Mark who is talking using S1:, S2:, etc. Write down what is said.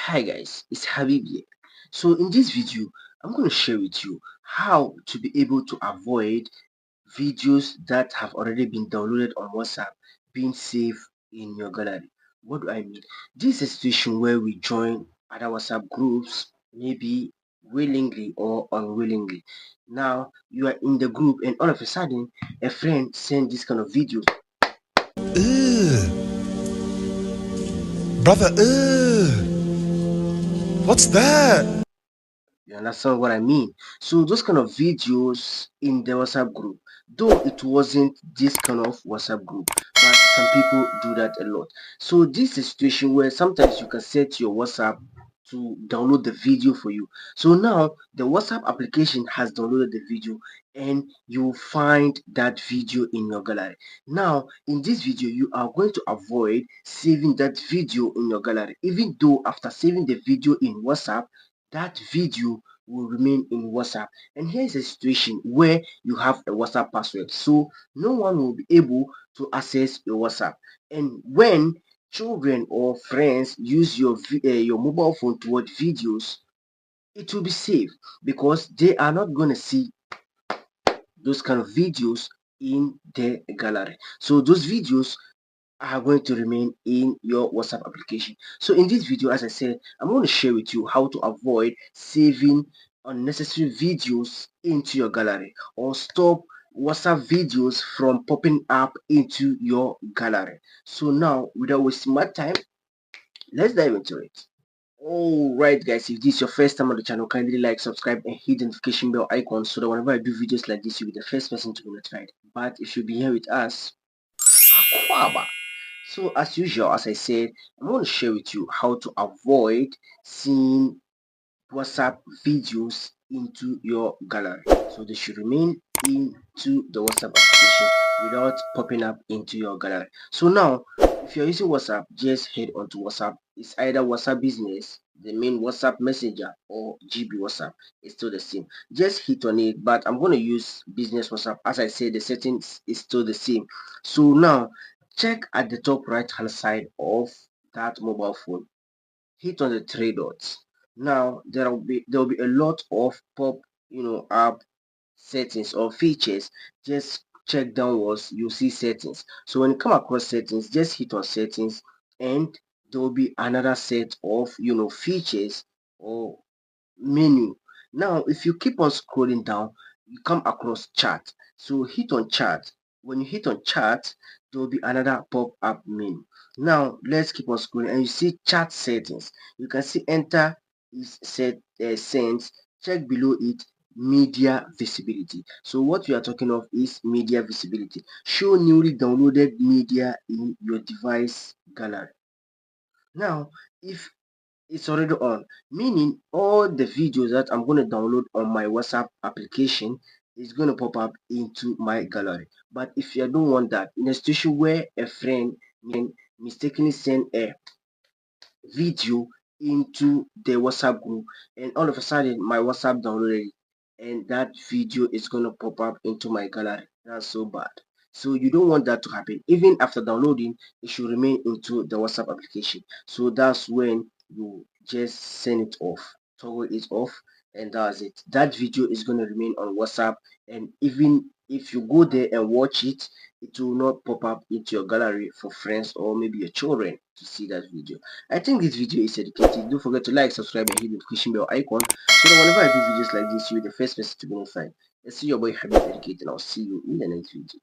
S1: Hi guys, it's Habib here. So in this video, I'm going to share with you how to be able to avoid videos that have already been downloaded on WhatsApp being saved in your gallery. What do I mean? This is a situation where we join other WhatsApp groups, maybe willingly or unwillingly. Now you are in the group and all of a sudden a friend sent this kind of video.
S2: Ugh. Brother, what's that?
S1: You understand what I mean? So those kind of videos in the WhatsApp group, though it wasn't this kind of WhatsApp group, but some people do that a lot. So this is a situation where sometimes you can set your WhatsApp to download the video for you. So now the WhatsApp application has downloaded the video and you find that video in your gallery. Now in this video you are going to avoid saving that video in your gallery, even though after saving the video in WhatsApp, that video will remain in WhatsApp. And here's a situation where you have a WhatsApp password, so no one will be able to access your WhatsApp. And when children or friends use your mobile phone to watch videos, it will be safe because they are not going to see those kind of videos in the gallery. So those videos are going to remain in your WhatsApp application. So in this video, as I said, I'm going to share with you how to avoid saving unnecessary videos into your gallery or stop WhatsApp videos from popping up into your gallery. So now, without wasting my time, let's dive into it. Alright guys, if this is your first time on the channel, kindly like, subscribe and hit the notification bell icon so that whenever I do videos like this, you'll be the first person to be notified. But if you'll be here with us, Aquaba. So as usual, as I said, I'm going to share with you how to avoid seeing WhatsApp videos into your gallery. So they should remain into the WhatsApp application without popping up into your gallery. So now, if you're using WhatsApp, just head onto WhatsApp. It's either WhatsApp Business, the main WhatsApp Messenger, or GB WhatsApp. It's still the same. Just hit on it, but I'm going to use Business WhatsApp. As I said, the settings is still the same. So now, check at the top right hand side of that mobile phone. Hit on the three dots. Now there will be a lot of pop up settings or features. Just check downwards, you'll see settings. So when you come across settings, just hit on settings and there will be another set of features or menu. Now if you keep on scrolling down, you come across chat. So hit on chat. When you hit on chat, there will be another pop-up menu. Now let's keep on scrolling and you see chat settings. You can see enter is set sent. Check below it media visibility. So what we are talking of is media visibility. Show newly downloaded media in your device gallery. Now if it's already on, meaning all the videos that I'm going to download on my WhatsApp application is going to pop up into my gallery. But if you don't want that, in a situation where a friend mistakenly send a video into the WhatsApp group and all of a sudden my WhatsApp downloaded it and that video is going to pop up into my gallery, that's so bad. So you don't want that to happen. Even after downloading, it should remain into the WhatsApp application. So that's when you just send it off, toggle it off, and that's it. That video is going to remain on WhatsApp, and even if you go there and watch it, it will not pop up into your gallery for friends or maybe your children to see that video. I think this video is educative. Don't forget to like, subscribe, and hit the notification bell icon so that whenever I do videos like this, you're the first person to be notified. Let's see your boy Habib Educate, and I'll see you in the next video.